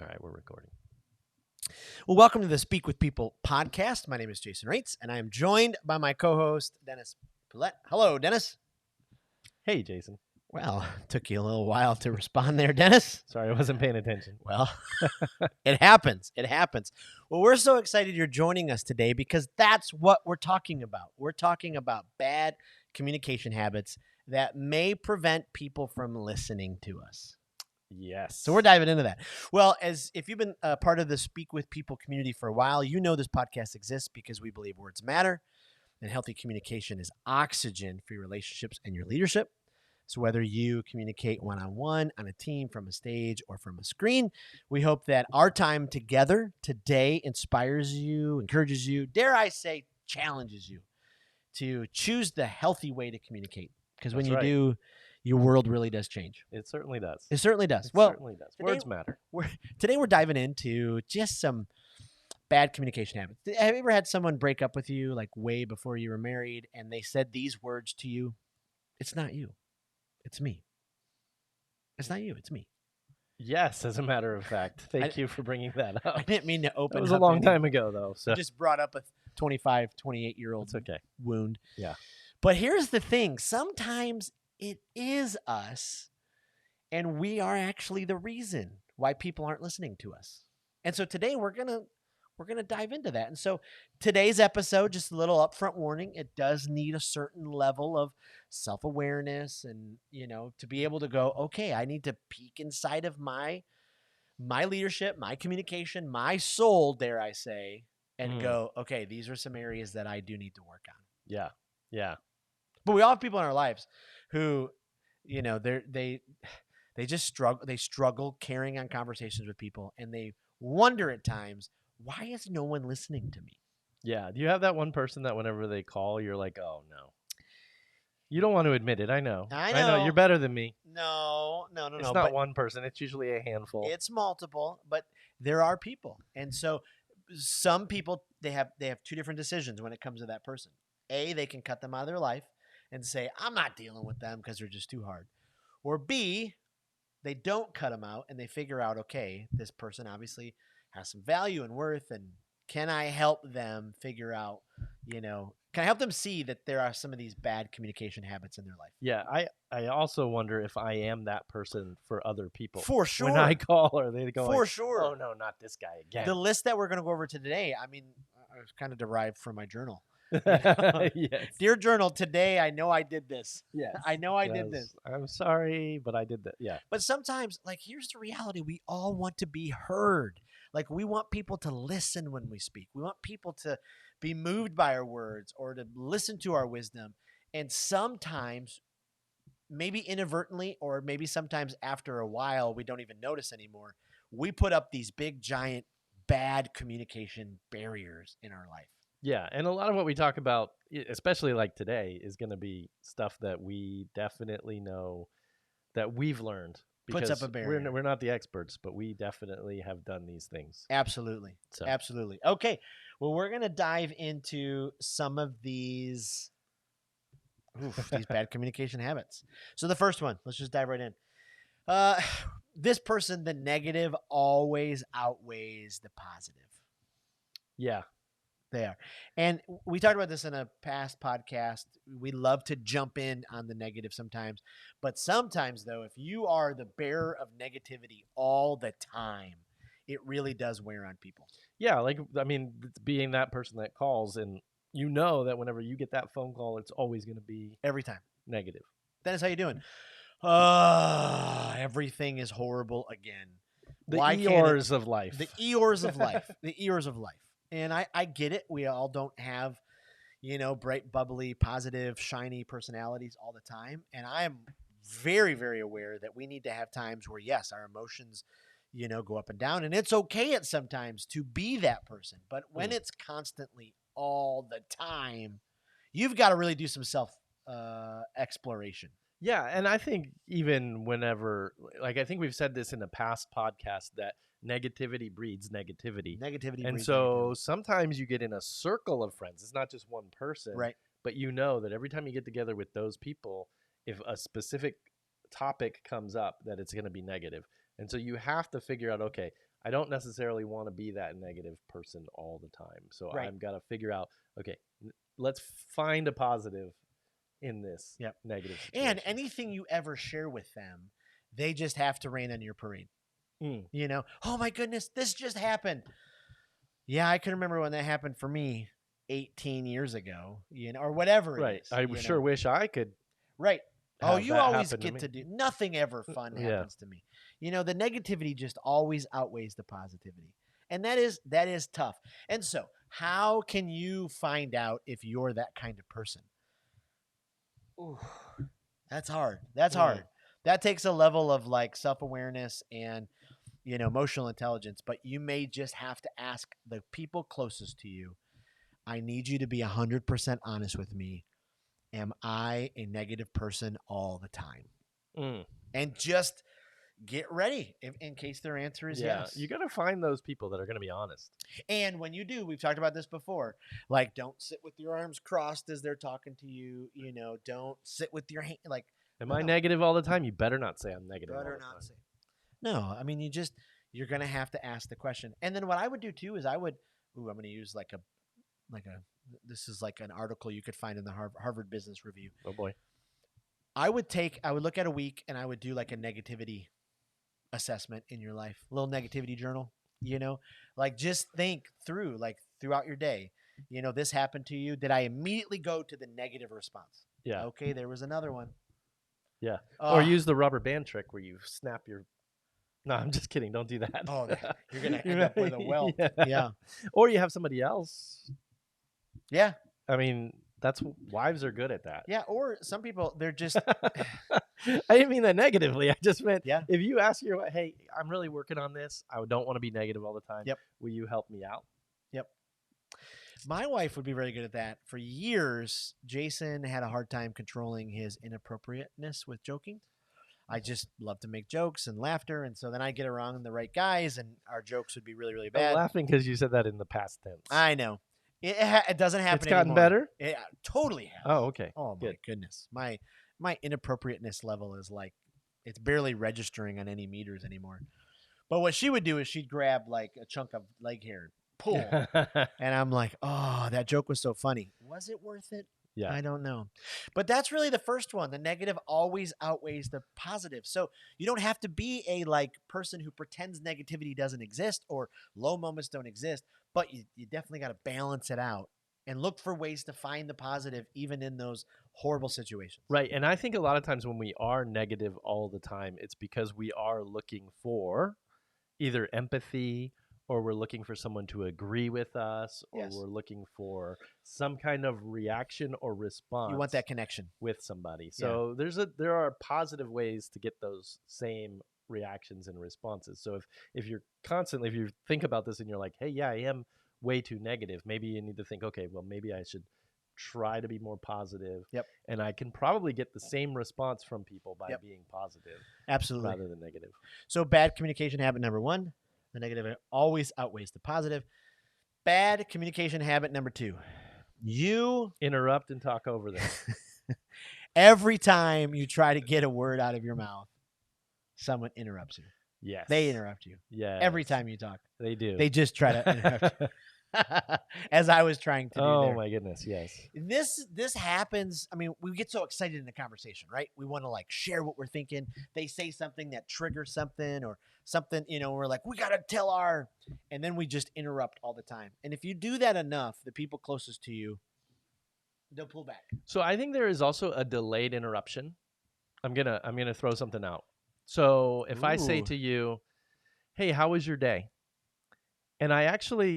All right, we're recording. Well, welcome to the Speak with People podcast. My name is Jason Raitz, and I am joined by my co-host, Dennis Poulette. Hello, Dennis. Hey, Jason. Well, took you a little while to respond there, Dennis. Sorry, I wasn't paying attention. Well, it happens. It happens. Well, we're so excited you're joining us today because that's what we're talking about. We're talking about bad communication habits that may prevent people from listening to us. Yes. So we're diving into that. Well, as if you've been a part of the Speak with People community for a while, you know this podcast exists because we believe words matter and healthy communication is oxygen for your relationships and your leadership. So whether you communicate one-on-one, on a team, from a stage, or from a screen, we hope that our time together today inspires you, encourages you, dare I say, challenges you to choose the healthy way to communicate. Because when you do, your world really does change. It certainly does. It certainly does. It well, certainly does. Today, Words matter. Today we're diving into just some bad communication habits. Have you ever had someone break up with you like way before you were married and they said these words to you? It's not you. It's me. It's not you. It's me. Yes, as a matter of fact. Thank you for bringing that up. I didn't mean to open It was a long time ago, though. So I just brought up a 25, 28-year-old wound. Yeah. But here's the thing. Sometimes it is us, and we are actually the reason why people aren't listening to us. And so today we're gonna dive into that. And so today's episode, just a little upfront warning, it does need a certain level of self-awareness and, to be able to go, okay, I need to peek inside of my leadership, my communication, my soul, dare I say, and go, okay, these are some areas that I do need to work on. Yeah. Yeah. But we all have people in our lives who, they just struggle carrying on conversations with people, and they wonder at times, why is no one listening to me? Yeah. Do you have that one person that whenever they call, you're like, oh, no. You don't want to admit it. I know. You're better than me. No. It's not one person. It's usually a handful. It's multiple, but there are people. And so some people, they have two different decisions when it comes to that person. A, they can cut them out of their life and say, I'm not dealing with them because they're just too hard. Or B, they don't cut them out and they figure out, okay, this person obviously has some value and worth, and can I help them figure out, can I help them see that there are some of these bad communication habits in their life? Yeah, I also wonder if I am that person for other people. For sure. When I call, or they go, for sure. Oh, no, not this guy again. The list that we're going to go over today, I mean, it's kind of derived from my journal. Yes. Dear journal, today I know I did this. Yes. I know I did this. I'm sorry, but I did that. Yeah. But sometimes, here's the reality. We all want to be heard. We want people to listen when we speak. We want people to be moved by our words or to listen to our wisdom. And sometimes, maybe inadvertently, or maybe sometimes after a while, we don't even notice anymore, we put up these big, giant, bad communication barriers in our life. Yeah, and a lot of what we talk about, especially like today, is going to be stuff that we definitely know that we've learned. Puts up a barrier. We're not the experts, but we definitely have done these things. Absolutely. So. Absolutely. Okay, well, we're going to dive into some of these bad communication habits. So the first one, let's just dive right in. This person, the negative always outweighs the positive. Yeah. They are. And we talked about this in a past podcast. We love to jump in on the negative sometimes. But sometimes, though, if you are the bearer of negativity all the time, it really does wear on people. Yeah, being that person that calls, and you know that whenever you get that phone call, it's always going to be every time negative. Dennis, how you doing? Everything is horrible again. The Eeyores of life. The Eeyores of life. The Eeyores of life. And I get it. We all don't have, bright, bubbly, positive, shiny personalities all the time. And I am very, very aware that we need to have times where, yes, our emotions, go up and down. And it's okay at sometimes to be that person. But when it's constantly all the time, you've got to really do some self-exploration. Yeah, and I think even whenever, I think we've said this in a past podcast that negativity breeds negativity. And so sometimes you get in a circle of friends. It's not just one person. Right. But you know that every time you get together with those people, if a specific topic comes up, that it's going to be negative. And so you have to figure out, okay, I don't necessarily want to be that negative person all the time. So Right. I've got to figure out, okay, let's find a positive in this Yep. negative situation. And anything you ever share with them, they just have to rain on your parade. You know, oh my goodness, this just happened. Yeah, I can remember when that happened for me 18 years ago, you know, or whatever it is. I sure wish I could. Right. Oh, you always to get me. to do nothing ever fun Yeah. happens to me. You know, the negativity just always outweighs the positivity. And that is tough. And so, how can you find out if you're that kind of person? Ooh, that's hard. That's hard. That takes a level of like self-awareness and, you know, emotional intelligence, but you may just have to ask the people closest to you. I need you to be 100% honest with me. Am I a negative person all the time? And just get ready in case their answer is yes. You got to find those people that are going to be honest. And when you do, we've talked about this before, like don't sit with your arms crossed as they're talking to you. You know, don't sit with your hand like. Am I negative all the time? You better not say I'm negative. Better not say. No, I mean you're going to have to ask the question. And then what I would do too is I'm going to use like a this is like an article you could find in the Harvard Business Review. Oh boy. I would look at a week and I would do like a negativity assessment in your life, a little negativity journal, you know, like just think through like throughout your day, you know, this happened to you. Did I immediately go to the negative response? Yeah. Okay. There was another one. Yeah. Or use the rubber band trick where you snap your. No, I'm just kidding. Don't do that. Oh, you're going to end up with a welt. Yeah. Or you have somebody else. Yeah. I mean, wives are good at that. Yeah. Or some people, they're just. I didn't mean that negatively. I just meant yeah. If you ask your, hey, I'm really working on this. I don't want to be negative all the time. Yep. Will you help me out? Yep. My wife would be very good at that. For years, Jason had a hard time controlling his inappropriateness with joking. I just love to make jokes and laughter. And so then I'd get around the right guys and our jokes would be really, really bad. I'm laughing because you said that in the past tense. I know. It doesn't happen It's gotten anymore. better? It totally has. Oh, okay. Oh, my goodness. My inappropriateness level is like, it's barely registering on any meters anymore. But what she would do is she'd grab like a chunk of leg hair, pull. And I'm like, oh, that joke was so funny. Was it worth it? Yeah. I don't know. But that's really the first one. The negative always outweighs the positive. So you don't have to be a like person who pretends negativity doesn't exist or low moments don't exist, but you definitely got to balance it out and look for ways to find the positive even in those horrible situations. Right. And I think a lot of times when we are negative all the time, it's because we are looking for either empathy or we're looking for someone to agree with us, or we're looking for some kind of reaction or response. You want that connection with somebody. So there are positive ways to get those same reactions and responses. So if you think about this and you're like, hey, yeah, I am way too negative, maybe you need to think, okay, well, maybe I should try to be more positive. Yep. And I can probably get the same response from people by being positive. Absolutely. Rather than negative. So bad communication habit number 1. The negative always outweighs the positive. Bad communication habit number 2. You interrupt and talk over them. Every time you try to get a word out of your mouth, someone interrupts you. Yes. They interrupt you. Yeah. Every time you talk. They do. They just try to interrupt you. As I was trying to do there. Oh my goodness, yes. This happens. I mean, we get so excited in the conversation, right? We want to like share what we're thinking. They say something that triggers something or something, you know, we're like, we got to tell and then we just interrupt all the time. And if you do that enough, the people closest to you, they'll pull back. So I think there is also a delayed interruption. I'm going to throw something out. So if I say to you, hey, how was your day? And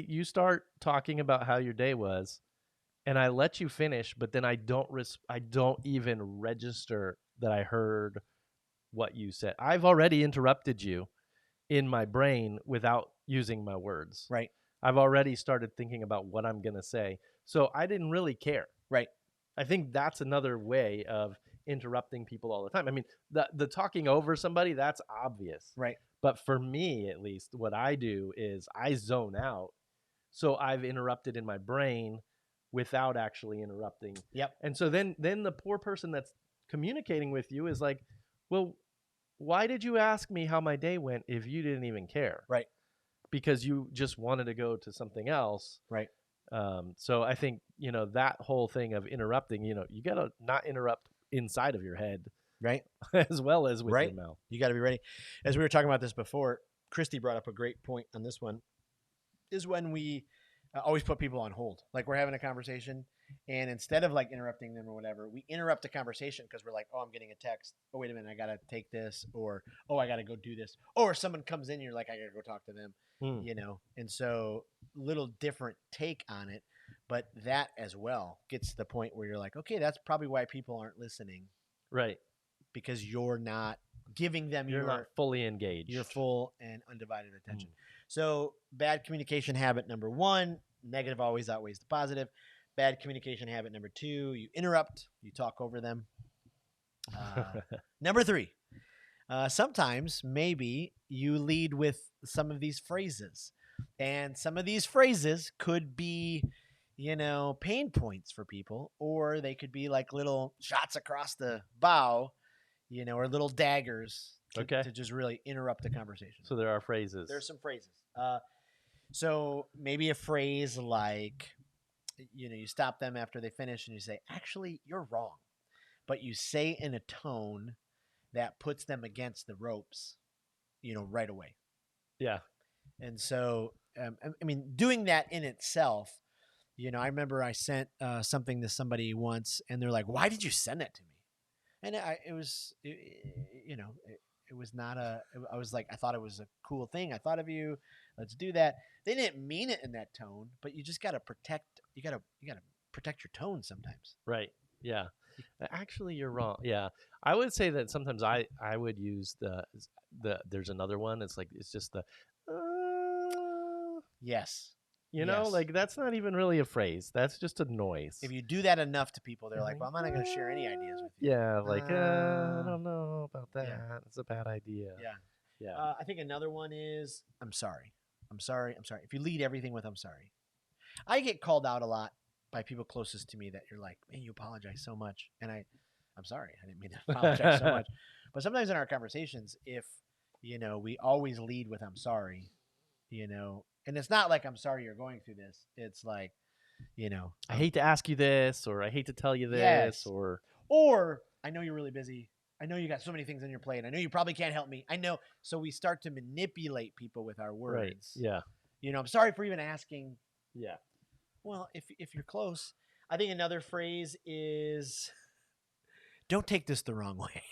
you start talking about how your day was, and I let you finish, but then I don't even register that I heard what you said. I've already interrupted you in my brain without using my words. Right. I've already started thinking about what I'm going to say. So I didn't really care. Right. I think that's another way of interrupting people all the time. I mean, the talking over somebody, that's obvious. Right. But for me, at least, what I do is I zone out. So I've interrupted in my brain without actually interrupting. Yep. And so then the poor person that's communicating with you is like, well, why did you ask me how my day went if you didn't even care? Right. Because you just wanted to go to something else. Right. So I think, that whole thing of interrupting, you got to not interrupt inside of your head Right. as well as with Right. your mouth. You got to be ready. As we were talking about this before, Christy brought up a great point on this one, is when we always put people on hold. Like we're having a conversation, and instead of like interrupting them or whatever, we interrupt the conversation because we're like, oh, I'm getting a text. Oh, wait a minute, I got to take this. Or, oh, I got to go do this. Or someone comes in, and you're like, I got to go talk to them, And so little different take on it. But that as well gets to the point where you're like, okay, that's probably why people aren't listening. Right. Because you're not giving them you're not fully engaged. Your full and undivided attention. So bad communication habit number 1, negative always outweighs the positive. Bad communication habit number 2, you interrupt, you talk over them. Number 3, sometimes maybe you lead with some of these phrases. And some of these phrases could be, pain points for people, or they could be like little shots across the bow, or little daggers to just really interrupt the conversation. So there are phrases. There's some phrases. So maybe a phrase like, you stop them after they finish and you say, actually, you're wrong. But you say in a tone that puts them against the ropes, right away. Yeah. And so, doing that in itself, I remember I sent something to somebody once and they're like, why did you send that to me? And it was not I was like, I thought it was a cool thing. I thought of you. Let's do that. They didn't mean it in that tone, but you just got to protect your tone sometimes. Right. Yeah. Actually, you're wrong. Yeah. I would say that sometimes I would use the there's another one. It's like, it's just the, yes. Like that's not even really a phrase. That's just a noise. If you do that enough to people, they're like, well, I'm not going to share any ideas with you. Yeah. Like, I don't know about that. Yeah. It's a bad idea. Yeah. Yeah. I think another one is, I'm sorry. I'm sorry. I'm sorry. If you lead everything with, I'm sorry. I get called out a lot by people closest to me that you're like, man, you apologize so much. And I'm sorry. I didn't mean to apologize so much. But sometimes in our conversations, if, we always lead with, I'm sorry, and it's not like, I'm sorry you're going through this. It's like, I hate to ask you this, or I hate to tell you this, yes. or I know you're really busy. I know you got so many things on your plate. I know you probably can't help me. I know. So we start to manipulate people with our words. Right. Yeah. I'm sorry for even asking. Yeah. Well, if you're close, I think another phrase is, don't take this the wrong way.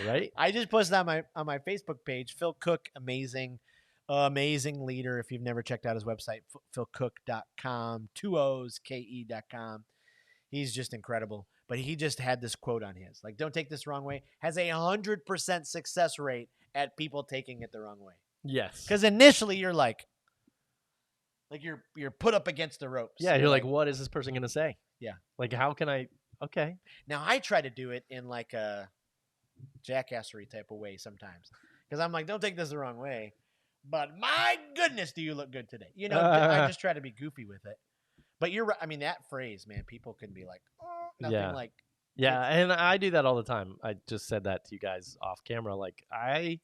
Right. I just posted on my Facebook page, Phil Cook, amazing leader. If you've never checked out his website, philcook.com, 2 O's, KE.com. He's just incredible. But he just had this quote on his, like, don't take this the wrong way, has 100% success rate at people taking it the wrong way. Yes. Because initially you're like you're put up against the ropes. Yeah, you're like, what is this person going to say? Yeah. Like, how can I, okay. Now, I try to do it in like a jackassery type of way sometimes. Because I'm like, don't take this the wrong way. But my goodness, do you look good today? I just try to be goofy with it. But you're right. I mean, that phrase, man, people can be like, oh, nothing like. Yeah, and I do that all the time. I just said that to you guys off camera. Like, I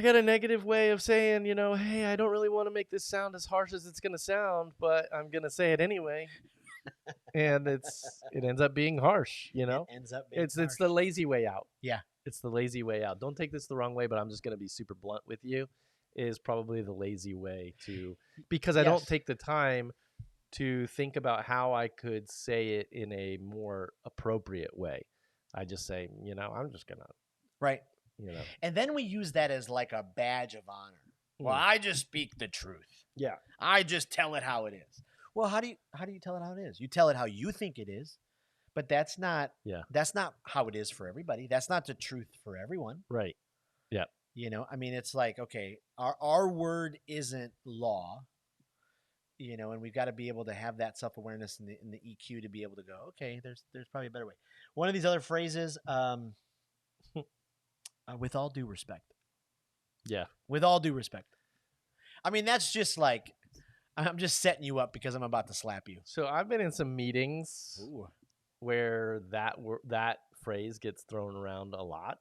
got a negative way of saying, hey, I don't really want to make this sound as harsh as it's going to sound, but I'm going to say it anyway. And it ends up being harsh, It ends up being harsh. It's the lazy way out. Yeah. It's the lazy way out. Don't take this the wrong way, but I'm just going to be super blunt with you, is probably the lazy way to, because I don't take the time to think about how I could say it in a more appropriate way. I just say, I'm just going to. Right. And then we use that as like a badge of honor. Well, I just speak the truth. Yeah. I just tell it how it is. Well, how do you tell it how it is? You tell it how you think it is, but that's not how it is for everybody. That's not the truth for everyone. Right. Yeah. It's like, okay, our word isn't law, and we've got to be able to have that self-awareness in the EQ to be able to go, okay, there's probably a better way. One of these other phrases, with all due respect. Yeah. With all due respect. I mean, that's just like, I'm just setting you up because I'm about to slap you. So I've been in some meetings where that phrase gets thrown around a lot.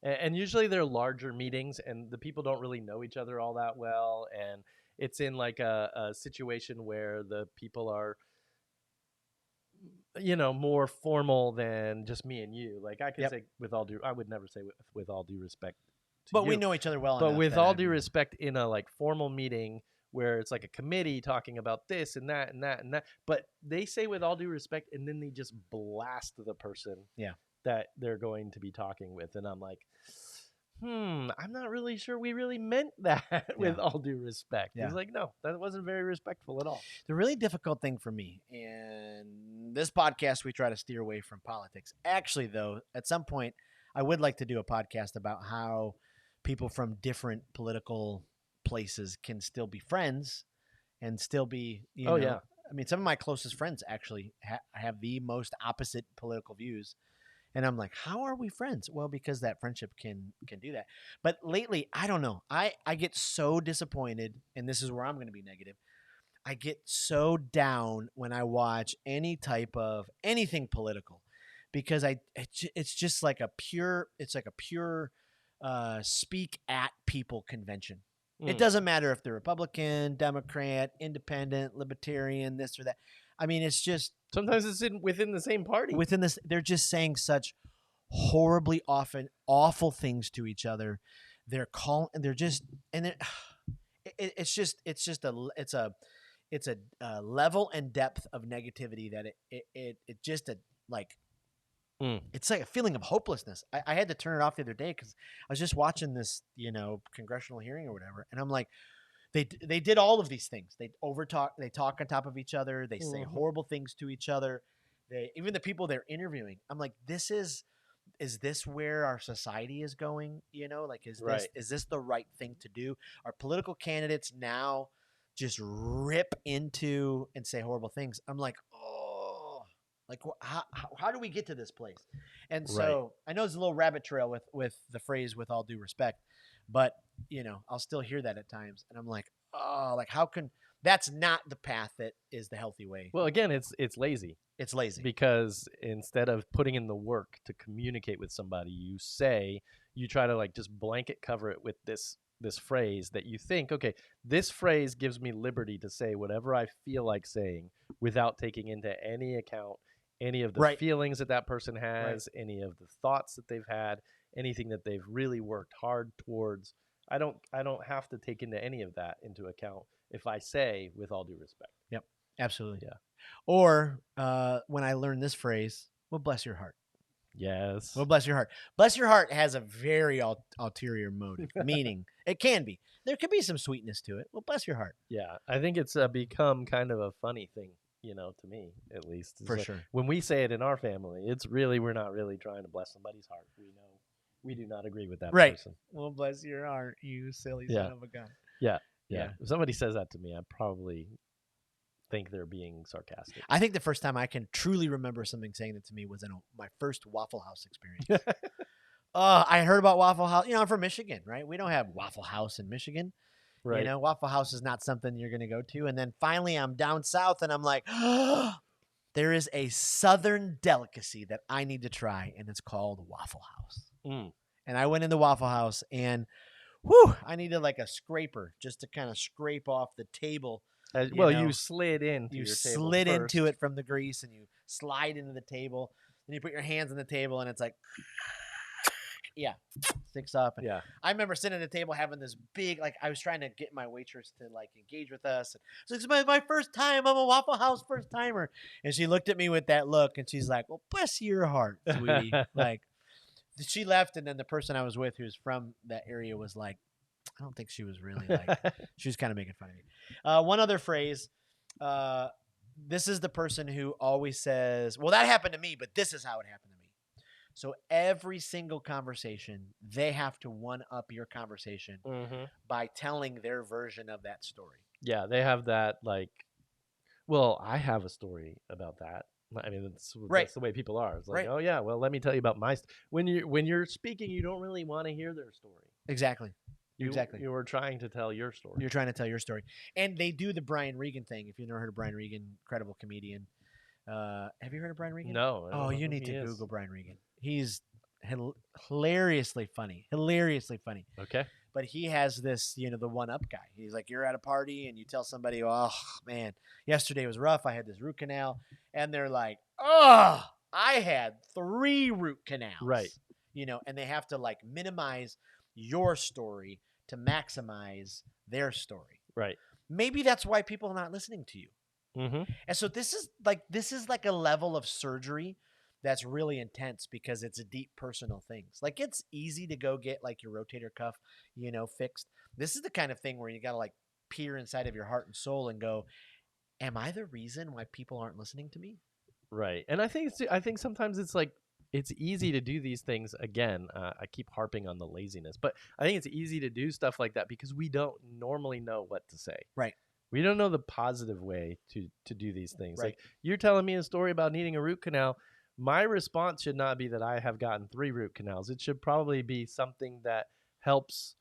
And usually they're larger meetings and the people don't really know each other all that well. And it's in like a situation where the people are, more formal than just me and you. Like I could say I would never say with all due respect to But you. we know each other well But enough. with all due respect, in a like formal meeting where it's like a committee talking about this and that and that and that, but they say with all due respect, and then they just blast the person that they're going to be talking with, and I'm like, I'm not really sure we really meant that with all due respect. It's like, no, that wasn't very respectful at all. The really difficult thing for me, and this podcast, we try to steer away from politics. Actually, though, at some point, I would like to do a podcast about how people from different political places can still be friends and still be, I mean, some of my closest friends actually have the most opposite political views. And I'm like, how are we friends? Well, because that friendship can do that. But lately, I don't know. I get so disappointed, and this is where I'm going to be negative. I get so down when I watch any type of anything political, because it's just like a pure speak at people convention. It doesn't matter if they're Republican, Democrat, Independent, Libertarian, this or that. I mean, it's just sometimes it's within the same party. Within this, they're just saying such horribly often awful things to each other. They're calling, and they're just, and it's a level and depth of negativity that it just it's like a feeling of hopelessness. I had to turn it off the other day because I was just watching this, congressional hearing or whatever, and I'm like, they did all of these things. They they talk on top of each other. They say horrible things to each other. Even the people they're interviewing. I'm like, is this where our society is going? Is this the right thing to do? Are political candidates now just rip into and say horrible things? I'm like, how do we get to this place? And so I know there's a little rabbit trail with the phrase "with all due respect," but I'll still hear that at times, and I'm like, how can that's not the path that is the healthy way? Well, again, it's lazy. It's lazy because instead of putting in the work to communicate with somebody, you try to like just blanket cover it with this phrase that you think, okay, this phrase gives me liberty to say whatever I feel like saying without taking into any account any of the feelings that person has, any of the thoughts that they've had, anything that they've really worked hard towards. I don't have to take into any of that into account if I say with all due respect. Yep. Absolutely. Yeah. Or when I learned this phrase, well, bless your heart. Yes. Well, bless your heart. Bless your heart has a very ulterior motive, meaning it can be. There could be some sweetness to it. Well, bless your heart. Yeah. I think it's become kind of a funny thing, to me, at least. For sure. When we say it in our family, we're not really trying to bless somebody's heart. We know we do not agree with that person. Well, bless your heart, you silly son of a gun. Yeah. If somebody says that to me, I probably think they're being sarcastic. I think the first time I can truly remember something saying that to me was in my first Waffle House experience. I heard about Waffle House. I'm from Michigan, right? We don't have Waffle House in Michigan. Right. Waffle House is not something you're going to go to. And then finally I'm down south and I'm like, there is a Southern delicacy that I need to try, and it's called Waffle House. And I went into Waffle House, and I needed like a scraper just to kind of scrape off the table. You slid into your table slid first. into it from the grease, and you slide into the table. Then you put your hands on the table, and it's like, sticks up. And I remember sitting at the table having this big, I was trying to get my waitress to engage with us. So it's my first time. I'm a Waffle House first timer, and she looked at me with that look, and she's like, "Well, bless your heart, sweetie." She left, and then the person I was with, who was from that area, was like, I don't think she was really she was kind of making fun of me. One other phrase. This is the person who always says, well, that happened to me, but this is how it happened to me. So every single conversation, they have to one-up your conversation by telling their version of that story. Yeah, they have that well, I have a story about that. I mean, that's the way people are. It's like, oh yeah, well, let me tell you about my when you're speaking, you don't really want to hear their story. Exactly. You were trying to tell your story. You're trying to tell your story. And they do the Brian Regan thing. If you've never heard of Brian Regan, incredible comedian. Have you heard of Brian Regan? No. Oh, you need to Google Brian Regan. He's hilariously funny. Hilariously funny. Okay. But he has this, the one-up guy. He's like, you're at a party and you tell somebody, oh, man, yesterday was rough. I had this root canal. And they're like, oh, I had 3 root canals. Right. And they have to like minimize your story to maximize their story. Right. Maybe that's why people are not listening to you. Mm-hmm. And so this is like a level of surgery that's really intense because it's a deep personal things. Like it's easy to go get like your rotator cuff, fixed. This is the kind of thing where you got to like peer inside of your heart and soul and go, am I the reason why people aren't listening to me? Right. And I think sometimes it's like, it's easy to do these things. Again, I keep harping on the laziness, but I think it's easy to do stuff like that because we don't normally know what to say. Right. We don't know the positive way to do these things. Right. Like you're telling me a story about needing a root canal. My response should not be that I have gotten 3 root canals. It should probably be something that helps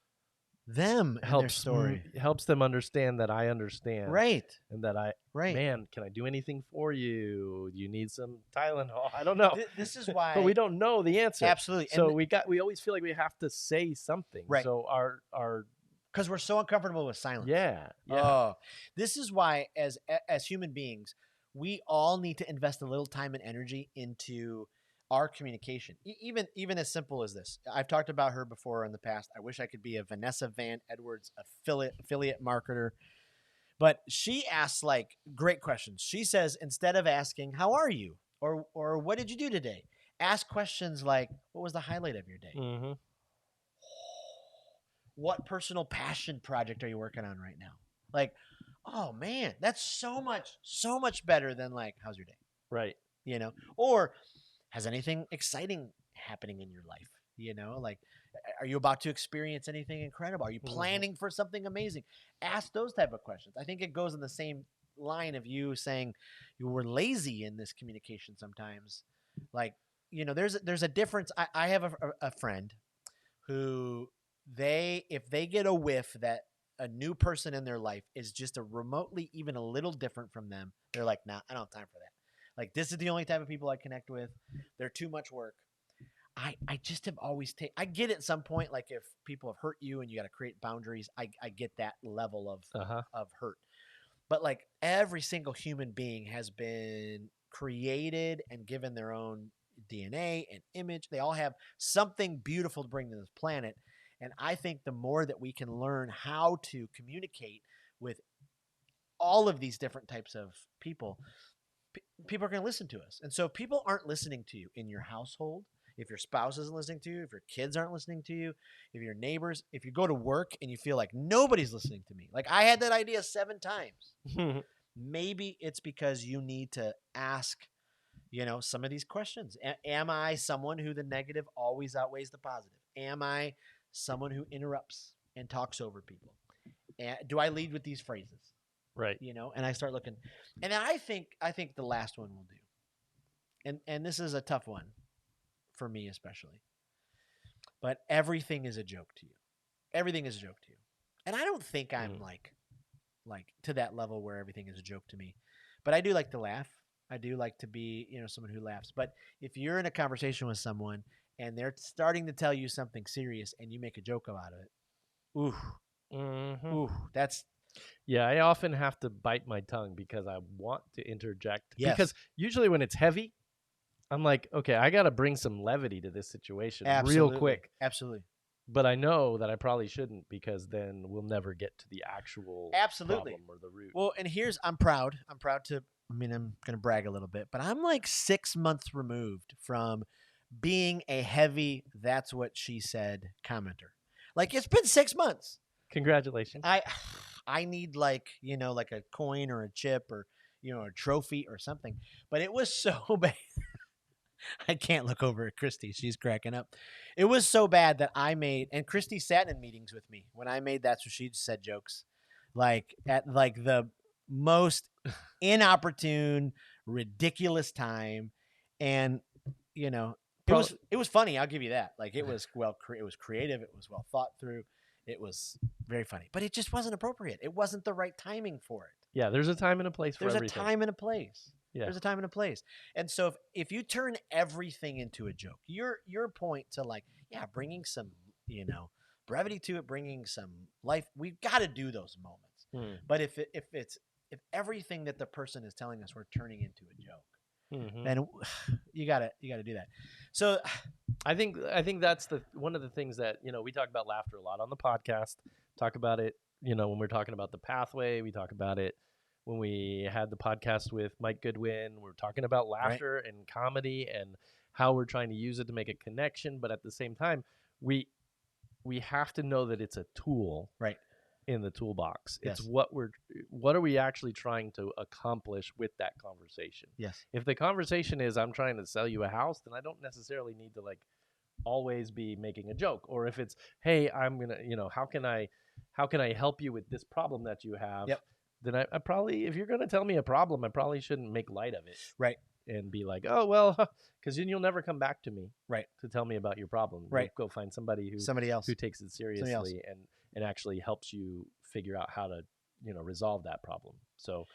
them and their story. Helps them understand that I understand. Right. And that right. Man, can I do anything for you? You need some Tylenol? I don't know. This is why. But we don't know the answer. Absolutely. So we always feel like we have to say something. Right. So our because we're so uncomfortable with silence. Yeah. Oh, this is why as human beings, we all need to invest a little time and energy into our communication. Even as simple as this. I've talked about her before in the past. I wish I could be a Vanessa Van Edwards affiliate marketer. But she asks like great questions. She says, instead of asking, how are you? Or what did you do today? Ask questions like, what was the highlight of your day? Mm-hmm. What personal passion project are you working on right now? Like, oh man, that's so much better than like, how's your day? Right. Or has anything exciting happening in your life? Like, are you about to experience anything incredible? Are you planning for something amazing? Ask those type of questions. I think it goes in the same line of you saying you were lazy in this communication sometimes. Like, there's a difference. I have a friend who if they get a whiff that a new person in their life is just a remotely even a little different from them, they're like, nah, I don't have time for that. Like, this is the only type of people I connect with. They're too much work. I just have always I get it at some point, like if people have hurt you and you got to create boundaries, I get that level of hurt. But like every single human being has been created and given their own DNA and image. They all have something beautiful to bring to this planet. And I think the more that we can learn how to communicate with all of these different types of people, people are going to listen to us. And so if people aren't listening to you in your household, if your spouse isn't listening to you, if your kids aren't listening to you, if your neighbors, if you go to work and you feel like nobody's listening to me, like I had that idea 7 times, maybe it's because you need to ask, some of these questions. Am I someone who the negative always outweighs the positive? Am I someone who interrupts and talks over people? And do I lead with these phrases? Right. And I start looking, and I think the last one will do. And this is a tough one for me, especially, but everything is a joke to you. Everything is a joke to you. And I don't think I'm like to that level where everything is a joke to me, but I do like to laugh. I do like to be, someone who laughs. But if you're in a conversation with someone and they're starting to tell you something serious and you make a joke about it, ooh, that's. Yeah, I often have to bite my tongue because I want to interject. Yes. Because usually when it's heavy, I'm like, okay, I got to bring some levity to this situation real quick. Absolutely. But I know that I probably shouldn't because then we'll never get to the actual problem or the root. Well, and I'm proud to, I'm going to brag a little bit, but I'm like 6 months removed from being a heavy, that's what she said commenter. Like it's been 6 months. Congratulations. I need like a coin or a chip or, a trophy or something, but it was so bad. I can't look over at Christy. She's cracking up. It was so bad that and Christy sat in meetings with me when I made That's What She Said jokes, like at like the most inopportune, ridiculous time. And, it was funny. I'll give you that. Like it was it was creative. It was well thought through. It was very funny, but it just wasn't appropriate. It wasn't the right timing for it. Yeah. There's a time and a place for everything. There's a time and a place. Yeah. There's a time and a place. And so if you turn everything into a joke, your point to like, yeah, bringing some, brevity to it, bringing some life, we've got to do those moments. But if everything that the person is telling us we're turning into a joke, then you gotta do that. So I think that's one of the things that, we talk about laughter a lot on the podcast. Talk about it, when we're talking about the pathway. We talk about it when we had the podcast with Mike Goodwin. We're talking about laughter and comedy and how we're trying to use it to make a connection. But at the same time, we have to know that it's a tool, right, in the toolbox. Yes. It's what are we actually trying to accomplish with that conversation? Yes. If the conversation is I'm trying to sell you a house, then I don't necessarily need to like always be making a joke. Or if it's, hey, I'm gonna, how can I help you with this problem that you have? Yep. Then I probably, if you're gonna tell me a problem, I probably shouldn't make light of it. Right. And be like, oh well, because then you'll never come back to me, right, to tell me about your problem. Right. You'll go find somebody else who takes it seriously and actually helps you figure out how to, resolve that problem. So,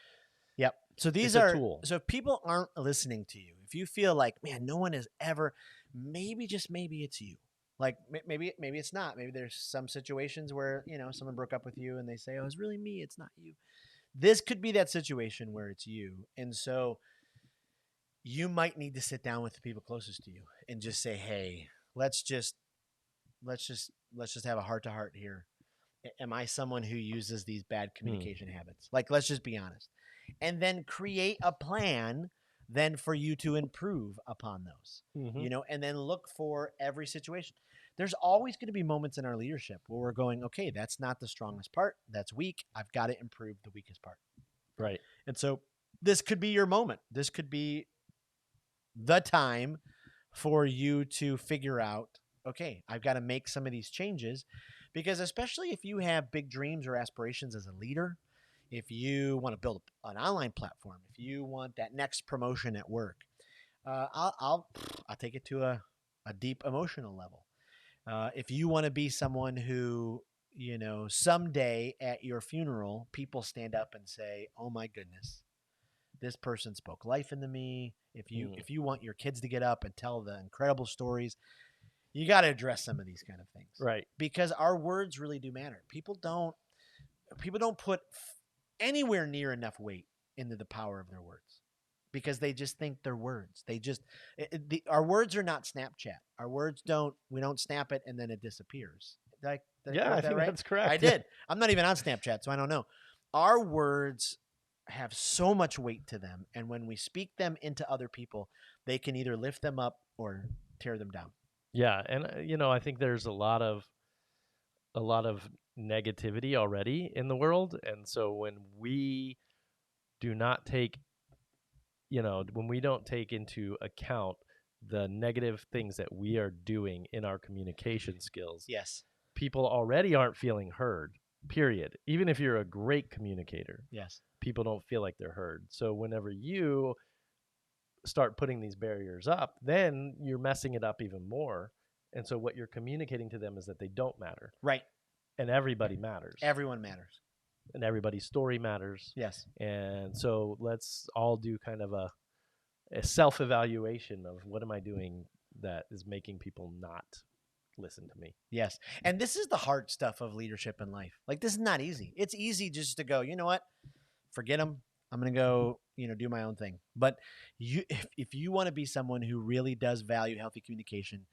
yep. So these are tools. So if people aren't listening to you, if you feel like, man, no one has ever, maybe it's you. Like maybe it's not. Maybe there's some situations where, someone broke up with you and they say, oh, it's really me. It's not you. This could be that situation where it's you. And so you might need to sit down with the people closest to you and just say, hey, let's just have a heart-to-heart here. Am I someone who uses these bad communication habits? Like, let's just be honest. And then create a plan then for you to improve upon those, and then look for every situation. There's always going to be moments in our leadership where we're going, okay, that's not the strongest part. That's weak. I've got to improve the weakest part. Right. And so this could be your moment. This could be the time for you to figure out, okay, I've got to make some of these changes, because especially if you have big dreams or aspirations as a leader, if you want to build an online platform, if you want that next promotion at work, I'll take it to a deep emotional level. If you want to be someone who, someday at your funeral, people stand up and say, oh my goodness, this person spoke life into me. If you want your kids to get up and tell the incredible stories, you got to address some of these kind of things, right? Because our words really do matter. People don't put anywhere near enough weight into the power of their words, because they just think they're words. Our words are not Snapchat. Our words we don't snap it and then it disappears. I think that's correct. I did. I'm not even on Snapchat, so I don't know. Our words have so much weight to them, and when we speak them into other people, they can either lift them up or tear them down. Yeah, and I think there's a lot of negativity already in the world, and so when we do not take when we don't take into account the negative things that we are doing in our communication skills, yes, people already aren't feeling heard. Period. Even if you're a great communicator, yes, people don't feel like they're heard. So whenever you start putting these barriers up, then you're messing it up even more. And so what you're communicating to them is that they don't matter. Right. And everybody matters. Everyone matters. And everybody's story matters. Yes. And so let's all do kind of a self-evaluation of what am I doing that is making people not listen to me. Yes. And this is the hard stuff of leadership in life. Like, this is not easy. It's easy just to go, you know what? Forget them. I'm going to go, do my own thing. But if you want to be someone who really does value healthy communication,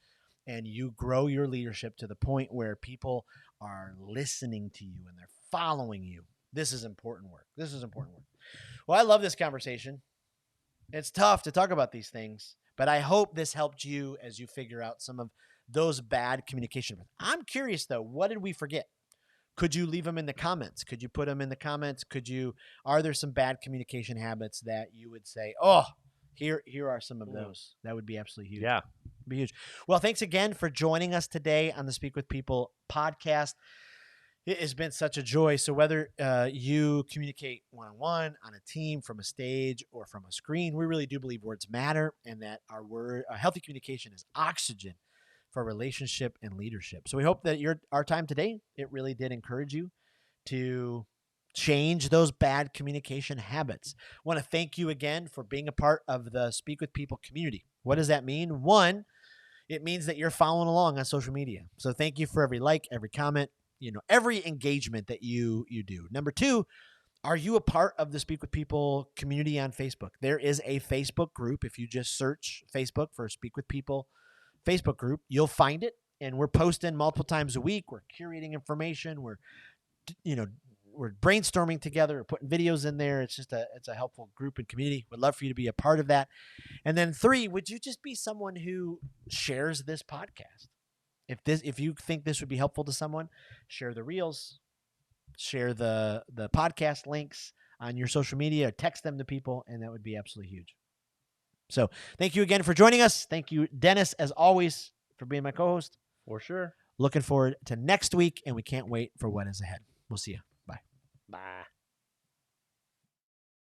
and you grow your leadership to the point where people are listening to you and they're following you, this is important work. Well, I love this conversation. It's tough to talk about these things, but I hope this helped you as you figure out some of those bad communication. I'm curious, though, what did we forget? Could you leave them in the comments? Could you put them in the comments? Are there some bad communication habits that you would say, oh, here are some of those? That would be absolutely huge. Yeah. Be huge. Well, thanks again for joining us today on the Speak with People podcast. It has been such a joy. So whether you communicate one-on-one, on a team, from a stage, or from a screen, we really do believe words matter, and that healthy communication is oxygen for relationship and leadership. So we hope that our time today, it really did encourage you to Change those bad communication habits. I want to thank you again for being a part of the Speak with People community. What does that mean? One, it means that you're following along on social media. So thank you for every like, every comment, every engagement that you do. Number two, are you a part of the Speak with People community on Facebook? There is a Facebook group. If you just search Facebook for Speak with People Facebook group, you'll find it. And we're posting multiple times a week. We're curating information. We're brainstorming together. We're putting videos in there. It's a helpful group and community. Would love for you to be a part of that. And then three, would you just be someone who shares this podcast? If you think this would be helpful to someone, share the reels, share the podcast links on your social media, or text them to people, and that would be absolutely huge. So thank you again for joining us. Thank you, Dennis, as always, for being my co-host. For sure. Looking forward to next week, and we can't wait for what is ahead. We'll see you. Bye. Bye.